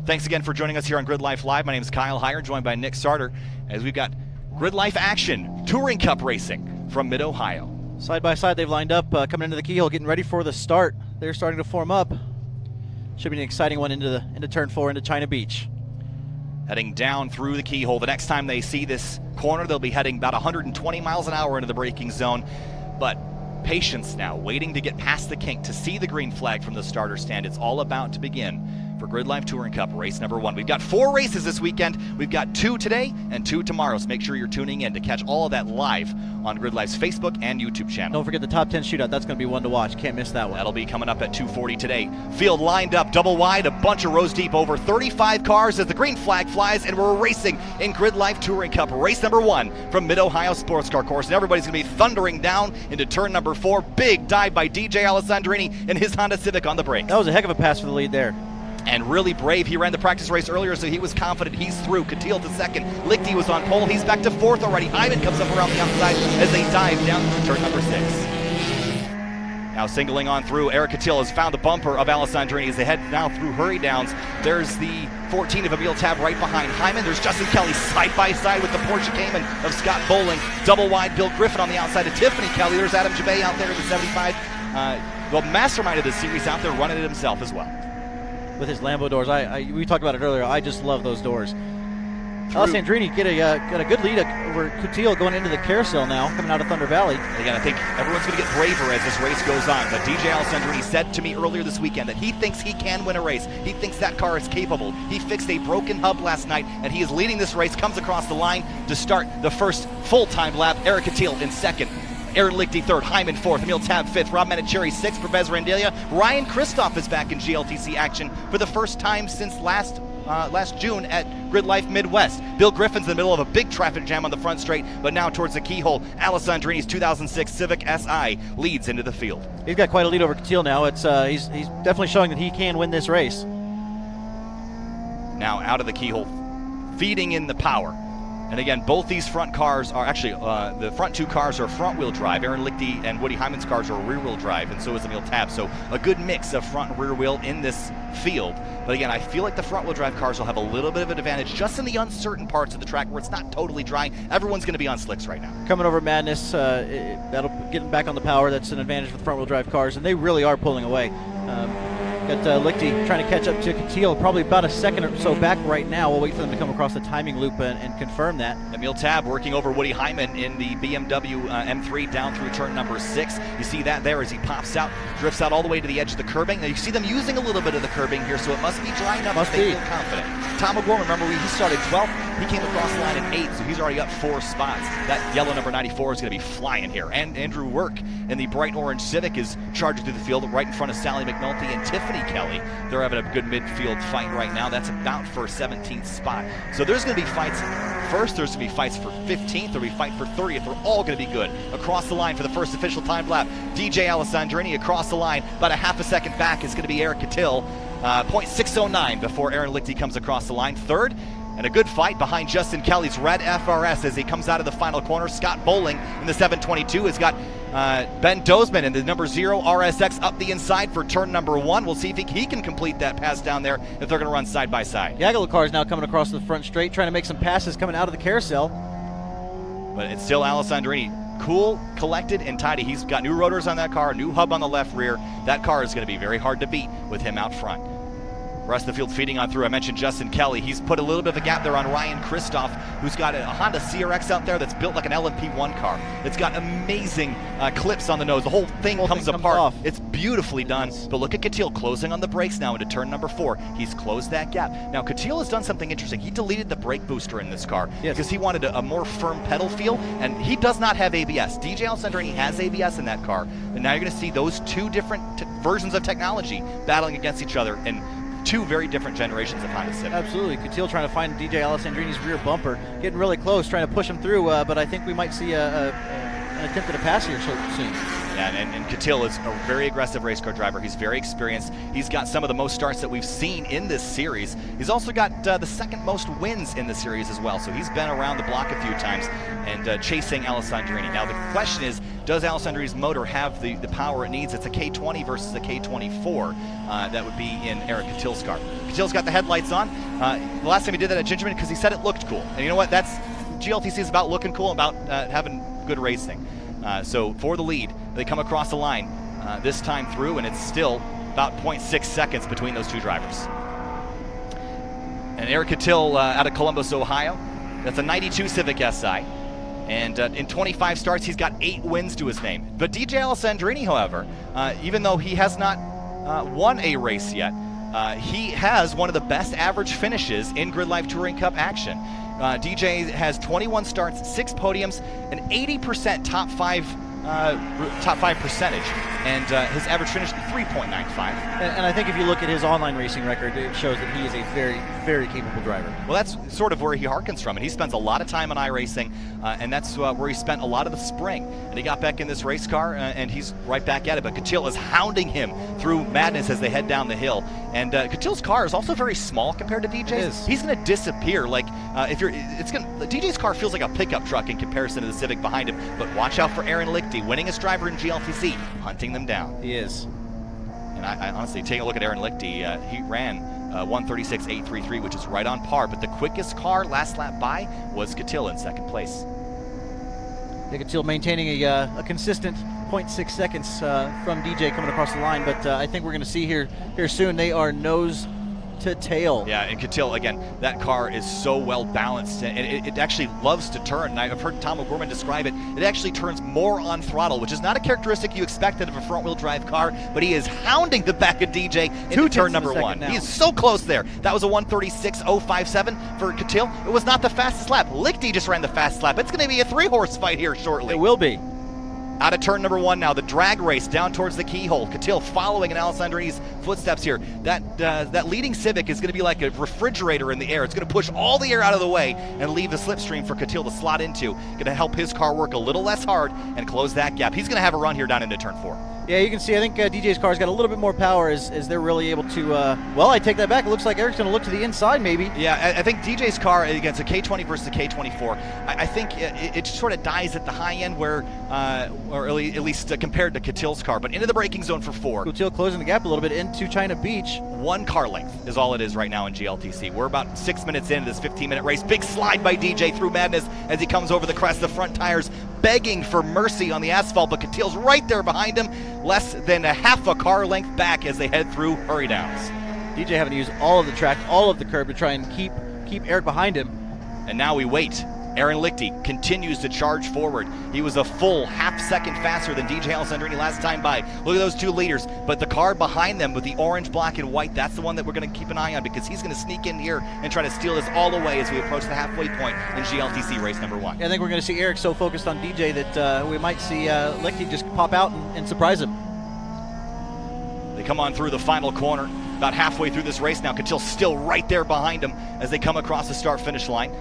Thanks again for joining us here on Grid Life Live. My name is Kyle Heyer, joined by Nick Sarter, as we've got Grid Life action, Touring Cup racing from Mid-Ohio. Side by side, they've lined up, coming into the keyhole, getting ready for the start. They're starting to form up. Should be an exciting one into turn 4 into China Beach. Heading down through the keyhole. The next time they see this corner, they'll be heading about 120 miles an hour into the braking zone. But patience now, waiting to get past the kink to see the green flag from the starter stand. It's all about to begin for Grid Life Touring Cup race number 1. We've got 4 races this weekend. We've got 2 today and 2 tomorrow, so make sure you're tuning in to catch all of that live on Grid Life's Facebook and YouTube channel. Don't forget the top 10 shootout. That's going to be one to watch. Can't miss that one. That'll be coming up at 2:40 today. Field lined up, double wide, a bunch of rows deep, over 35 cars as the green flag flies, and we're racing in Grid Life Touring Cup race number 1 from Mid-Ohio Sports Car Course. And everybody's going to be thundering down into turn number 4. Big dive by DJ Alessandrini in his Honda Civic on the brakes. That was a heck of a pass for the lead there. And really brave. He ran the practice race earlier, so he was confident. He's through. Katil to second. Lichty was on pole. He's back to 4th already. Hyman comes up around the outside as they dive down to turn number 6. Now singling on through, Eric Katil has found the bumper of Alessandrini as they head now through hurry downs. There's the 14 of Emil Tab right behind Hyman. There's Justin Kelly side by side with the Porsche Cayman of Scott Bowling. Double wide, Bill Griffin on the outside of Tiffany Kelly. There's Adam Jabay out there in the 75. The mastermind of this series out there running it himself as well. With his Lambo doors, we talked about it earlier. I just love those doors. Alessandrini got a good lead over Coutil going into the carousel now, coming out of Thunder Valley. Again, I think everyone's going to get braver as this race goes on. But DJ Alessandrini said to me earlier this weekend that he thinks he can win a race. He thinks that car is capable. He fixed a broken hub last night, and he is leading this race, comes across the line to start the first full-time lap. Eric Coutil in 2nd. Aaron Lichty 3rd, Hyman 4th, Emil Tab 5th, Rob Manicherry 6th, Pervez Randelia. Ryan Kristoff is back in GLTC action for the first time since last June at Grid Life Midwest. Bill Griffin's in the middle of a big traffic jam on the front straight, but now towards the keyhole. Alessandrini's 2006 Civic Si leads into the field. He's got quite a lead over Coutil now. He's definitely showing that he can win this race. Now out of the keyhole, feeding in the power. And again, both these front cars are actually, the front 2 cars are front-wheel drive. Aaron Lichty and Woody Hyman's cars are rear-wheel drive, and so is Emil Tab. So a good mix of front and rear wheel in this field. But again, I feel like the front-wheel drive cars will have a little bit of an advantage just in the uncertain parts of the track where it's not totally dry. Everyone's going to be on slicks right now. Coming over Madness, that'll get them back on the power. That's an advantage for the front-wheel drive cars, and they really are pulling away. Got Lichty trying to catch up to Coutil, probably about a second or so back right now. We'll wait for them to come across the timing loop and confirm that. Emil Tab working over Woody Hyman in the BMW M3 down through turn number 6. You see that there as he pops out, drifts out all the way to the edge of the curbing. Now you see them using a little bit of the curbing here, so it must be dry enough that they feel confident. Tom O'Gorman, remember, he started 12th. He came across the line in 8th, so he's already up 4 spots. That yellow number 94 is going to be flying here. And Andrew Work in the bright orange Civic is charging through the field right in front of Sally McNulty and Tiffany Kelly. They're having a good midfield fight right now. That's about for 17th spot. So there's going to be fights first. There's going to be fights for 15th. There'll be fight for 30th. They're all going to be good. Across the line for the first official time lap, DJ Alessandrini across the line. About a half a second back is going to be Eric Coutil. 0.609 before Aaron Lichty comes across the line. 3rd. And a good fight behind Justin Kelly's red FRS as he comes out of the final corner. Scott Bowling in the 722 has got Ben Dozman in the number 0 RSX up the inside for turn number 1. We'll see if he can complete that pass down there if they're going to run side by side. Yagalo car is now coming across the front straight, trying to make some passes coming out of the carousel. But it's still Alessandrini. Cool, collected, and tidy. He's got new rotors on that car, new hub on the left rear. That car is going to be very hard to beat with him out front. Rest of the field feeding on through. I mentioned Justin Kelly. He's put a little bit of a gap there on Ryan Kristoff, who's got a Honda CRX out there that's built like an LMP1 car. It's got amazing clips on the nose. The whole thing comes apart. It's beautifully done. But look at Coutil closing on the brakes now into turn number 4. He's closed that gap. Now, Coutil has done something interesting. He deleted the brake booster in this car because he wanted a more firm pedal feel, and he does not have ABS. DJ Alessandrini has ABS in that car, and now you're going to see those 2 different versions of technology battling against each other. And 2 very different generations of Honda Civic. Absolutely. Coutil trying to find DJ Alessandrini's rear bumper, getting really close, trying to push him through, but I think we might see a attempt at a pass here so soon. Yeah, and Catil is a very aggressive race car driver. He's very experienced. He's got some of the most starts that we've seen in this series. He's also got the second most wins in the series as well. So he's been around the block a few times and chasing Alessandrini. Now the question is, does Alessandrini's motor have the power it needs? It's a K20 versus a K24. That would be in Eric Catil's car. Catil's got the headlights on. The last time he did that at Gingerman because he said it looked cool. And you know what? That's GLTC is about looking cool, about having good racing. So for the lead, they come across the line this time through, and it's still about 0.6 seconds between those two drivers. And Eric Catil out of Columbus, Ohio. That's a 92 Civic Si. And in 25 starts, he's got 8 wins to his name. But DJ Alessandrini, however, even though he has not won a race yet, he has one of the best average finishes in Grid Life Touring Cup action. DJ has 21 starts, 6 podiums, an 80% top five percentage, and his average finish 3.95. And I think if you look at his online racing record, it shows that he is a very, very capable driver. Well, that's sort of where he harkens from, and he spends a lot of time on iRacing, and that's where he spent a lot of the spring. And he got back in this race car, and he's right back at it. But Catil is hounding him through madness as they head down the hill. And Catil's car is also very small compared to DJ's. He's going to disappear. Like DJ's car feels like a pickup truck in comparison to the Civic behind him. But watch out for Aaron Lichty, winningest driver in GLTC, hunting them down. He is. And I honestly, taking a look at Aaron Lichty, he ran 1:36.833, which is right on par. But the quickest car last lap by was Catil in second place. Catil maintaining a consistent 0.6 seconds from DJ coming across the line, but I think we're going to see here soon they are nose to tail. Yeah, and Catil, again, that car is so well balanced, and it actually loves to turn. And I've heard Tom O'Gorman describe it. It actually turns more on throttle, which is not a characteristic you expected of a front-wheel drive car, but he is hounding the back of DJ into turn number 1. He is so close there. That was a 1:36.057 for Catil. It was not the fastest lap. Lichty just ran the fastest lap. It's going to be a 3-horse fight here shortly. It will be. Out of turn number 1 now, the drag race down towards the keyhole. Catil following in Alessandrini's footsteps here. That leading Civic is going to be like a refrigerator in the air. It's going to push all the air out of the way and leave the slipstream for Catil to slot into. Going to help his car work a little less hard and close that gap. He's going to have a run here down into turn 4. Yeah, you can see, I think DJ's car's got a little bit more power as they're really able to, well, I take that back. It looks like Eric's going to look to the inside, maybe. Yeah, I think DJ's car against a K20 versus a K24, I think it sort of dies at the high end where, or at least compared to Catil's car, but into the braking zone for 4. Catil closing the gap a little bit into China Beach. 1 car length is all it is right now in GLTC. We're about 6 minutes into this 15-minute race. Big slide by DJ through madness as he comes over the crest. The front tires begging for mercy on the asphalt, but Catil's right there behind him, less than a half a car length back as they head through hurry downs. DJ having to use all of the track, all of the curb to try and keep Eric behind him. And now we wait. Aaron Lichty continues to charge forward. He was a full half-second faster than DJ Alessandrini last time by. Look at those 2 leaders. But the car behind them with the orange, black, and white, that's the one that we're going to keep an eye on because he's going to sneak in here and try to steal this all away as we approach the halfway point in GLTC race number 1. I think we're going to see Eric so focused on DJ that we might see Lichty just pop out and surprise him. They come on through the final corner, about halfway through this race now. Catil still right there behind him as they come across the start-finish line.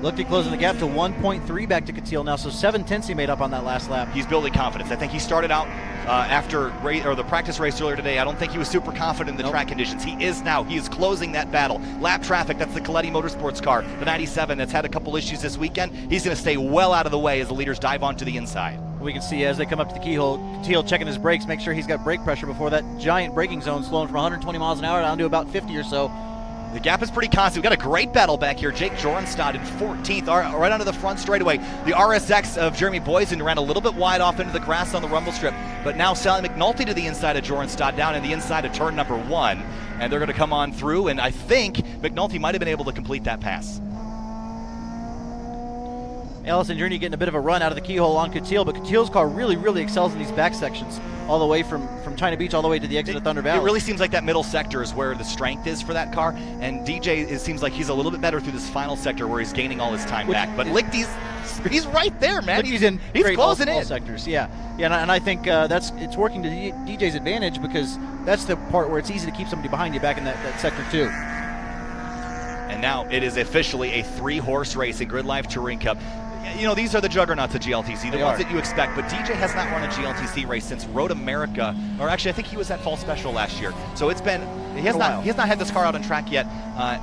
Lichty closing the gap to 1.3 back to Catil now, so 7/10 he made up on that last lap. He's building confidence. I think he started out after the practice race earlier today. I don't think he was super confident in the track conditions. He is now. He is closing that battle. Lap traffic, that's the Coletti Motorsports car, the 97 that's had a couple issues this weekend. He's going to stay well out of the way as the leaders dive onto the inside. We can see as they come up to the keyhole, Catil checking his brakes, make sure he's got brake pressure before that giant braking zone slowing from 120 miles an hour down to about 50 or so. The gap is pretty constant. We've got a great battle back here. Jake Jorenstad in 14th, right onto the front straightaway. The RSX of Jeremy Boysen ran a little bit wide off into the grass on the rumble strip, but now Sally McNulty to the inside of Jorenstad, down in the inside of turn number 1, and they're going to come on through, and I think McNulty might have been able to complete that pass. Alessandrini getting a bit of a run out of the keyhole on Catil, but Catil's car really, really excels in these back sections, all the way from China Beach all the way to the exit of Thunder Valley. It really seems like that middle sector is where the strength is for that car, and DJ, it seems like he's a little bit better through this final sector where he's gaining all his time back. But Lichty's, he's right there, man. He's closing all in. Sectors, yeah, and I think it's working to DJ's advantage because that's the part where it's easy to keep somebody behind you back in that sector too. And now it is officially a 3-horse race in Grid Life Touring Cup. you know, these are the juggernauts of GLTC, the ones that you expect, but DJ has not run a GLTC race since Road America, or actually I think he was at Fall Special last year. So it's been, he has not had this car out on track yet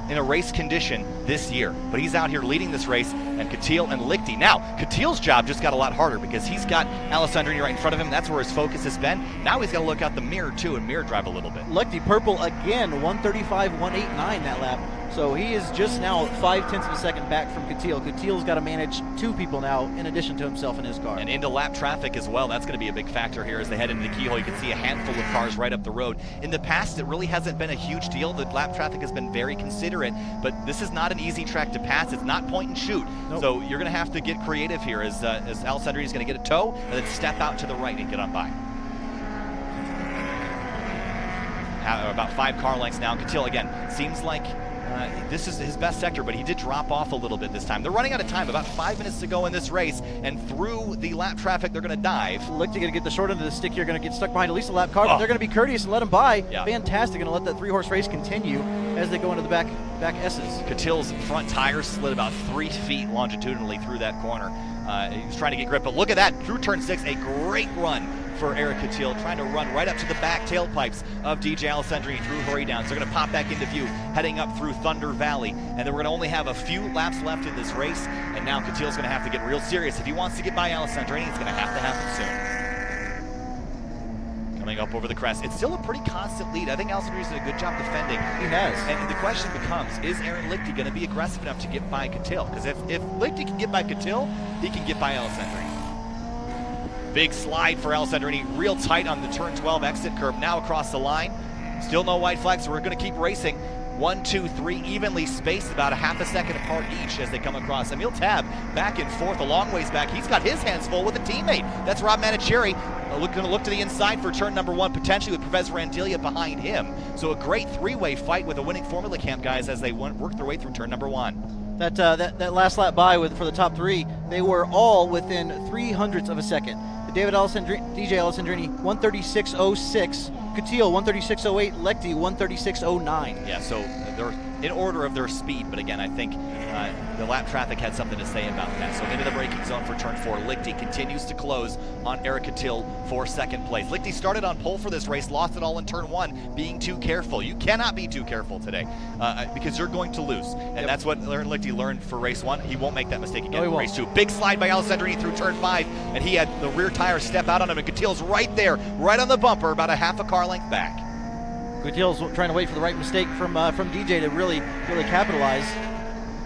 in a race condition this year, but he's out here leading this race, and Katil and Lichty. Now, Katil's job just got a lot harder because he's got Alessandrini right in front of him. That's where his focus has been. Now he's got to look out the mirror too and mirror drive a little bit. Lichty purple again, 135.189 that lap. So he is just now 0.5 of a second back from Katil. Katil's got to manage two people now in addition to himself in his car. And into lap traffic as well. That's going to be a big factor here as they head into the keyhole. You can see a handful of cars right up the road. In the past, it really hasn't been a huge deal. The lap traffic has been very considerate, but this is not an easy track to pass. It's not point and shoot. Nope. So you're going to have to get creative here as Alessandrini is going to get a tow and then step out to the right and get on by. About 5 car lengths now. Katil, again, seems like this is his best sector, but he did drop off a little bit this time. They're running out of time, about 5 minutes to go in this race, and through the lap traffic, they're going to dive. Lichty going to get the short end of the stick here, going to get stuck behind at least a lap car, but they're going to be courteous and let him by. Yeah. Fantastic, going to let that 3-horse race continue as they go into the back S's. Katil's front tires slid about 3 feet longitudinally through that corner. He was trying to get grip, but look at that, through turn 6, a great run for Eric Katil, trying to run right up to the back tailpipes of DJ Alessandrini through hurry downs. They're going to pop back into view, heading up through Thunder Valley, and then we're going to only have a few laps left in this race, and now Katil's going to have to get real serious. If he wants to get by Alessandrini, it's going to happen soon. Coming up over the crest, it's still a pretty constant lead. I think Alessandrini's did a good job defending. He has. And the question becomes, is Aaron Lichty going to be aggressive enough to get by Katil? Because if Lichty can get by Katil, he can get by Alessandrini. Big slide for Alessandrini, real tight on the turn 12 exit curve, now across the line. Still no white flags, so we're going to keep racing. 1, 2, 3, evenly spaced, about a half a second apart each as they come across. Emil Tab back and forth, a long ways back. He's got his hands full with a teammate. That's Rob Manicherry. Going to look to the inside for turn number 1, potentially with Perez Randilia behind him. So a great 3-way fight with the winning Formula Camp guys as they work their way through turn number 1. That last lap by for the top 3, they were all within 0.03 of a second. DJ Alessandrini, 136.06. Katil, 136.08. Lichty, 136.09. Yeah, so they're in order of their speed, but again, I think the lap traffic had something to say about that. So into the braking zone for turn 4. Lichty continues to close on Eric Katil for second place. Lichty started on pole for this race, lost it all in turn 1, being too careful. You cannot be too careful today because you're going to lose. And that's what Lichty learned for race 1. He won't make that mistake again in race 2. Big slide by Alessandrini through turn 5, and he had the rear tire step out on him, and Katil's right there, right on the bumper, about a half a car length back. Katil's trying to wait for the right mistake from DJ to really capitalize.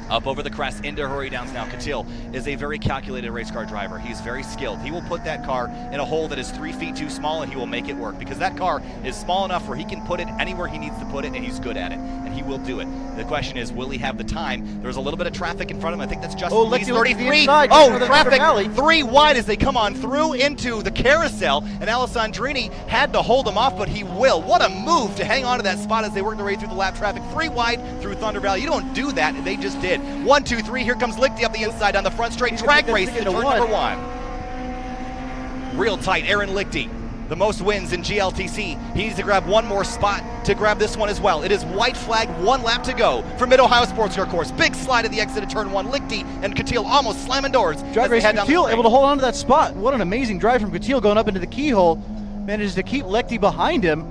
Up over the crest into hurry downs now. Katil is a very calculated race car driver. He's very skilled. He will put that car in a hole that is 3 feet too small, and he will make it work because that car is small enough where he can put it anywhere he needs to put it, and he's good at it, and he will do it. The question is, will he have the time? There's a little bit of traffic in front of him. I think that's just 33. Traffic 3 wide as they come on through into the carousel, and Alessandrini had to hold him off, but he will. What a move to hang on to that spot as they work their way through the lap traffic. 3 wide through Thunder Valley. You don't do that, and they just did. 1, 2, 3, here comes Lichty up the inside on the front straight. Drag race to turn number 1. Real tight, Aaron Lichty, the most wins in GLTC. He needs to grab one more spot to grab this one as well. It is white flag, 1 lap to go for Mid-Ohio Sports Car Course. Big slide at the exit of turn 1. Lichty and Katil almost slamming doors. Drag race, Katil able to hold on to that spot. What an amazing drive from Katil going up into the keyhole. Manages to keep Lichty behind him.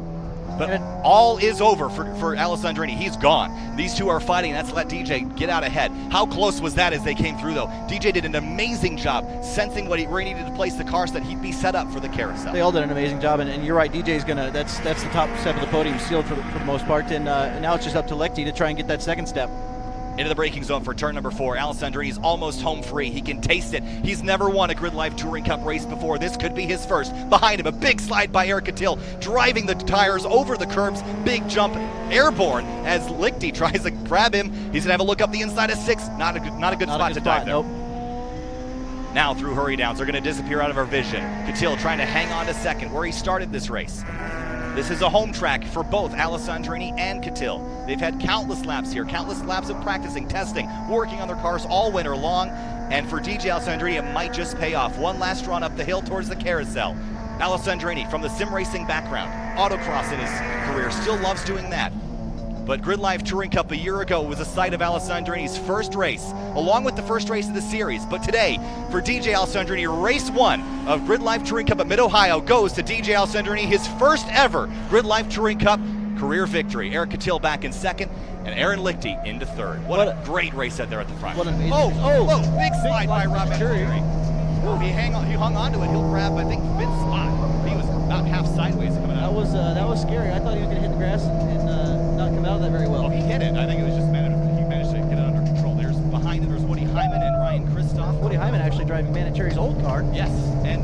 But all is over for Alessandrini. He's gone. These two are fighting. That's let DJ get out ahead. How close was that as they came through, though? DJ did an amazing job sensing where he needed to place the car so that he'd be set up for the carousel. They all did an amazing job, and you're right. DJ's gonna. That's the top step of the podium sealed for the most part, and now it's just up to Lichty to try and get that second step. Into the braking zone for turn number 4. Alessandrini's almost home free. He can taste it. He's never won a Grid Life Touring Cup race before. This could be his first. Behind him, a big slide by Eric Katil, driving the tires over the curbs. Big jump, airborne, as Lichty tries to grab him. He's going to have a look up the inside of 6. Not a good spot to dive there. Nope. Now through hurry downs, they're going to disappear out of our vision. Katil trying to hang on to second, where he started this race. This is a home track for both Alessandrini and Katil. They've had countless laps here, countless laps of practicing, testing, working on their cars all winter long. And for DJ Alessandrini, it might just pay off. One last run up the hill towards the carousel. Alessandrini, from the sim racing background, autocross in his career, still loves doing that. but Grid Life Touring Cup a year ago was the site of Alessandrini's first race, along with the first race of the series. But today, for DJ Alessandrini, race 1 of Grid Life Touring Cup at Mid-Ohio goes to DJ Alessandrini, his first ever Grid Life Touring Cup career victory. Eric Catil back in second, and Aaron Lichty into third. What a great race out there at the front. What an Big slide by Rob Venturi. He hung on to it. He'll grab, I think, 5th spot. He was about half sideways coming out. That was scary. I thought he was going to hit the grass and not come out of that very well. Well, he hit it. I think it was just he managed to get it under control. Behind him, there's Woody Hyman and Ryan Christoph. Woody Hyman actually driving Manicherry's old car. Yes, and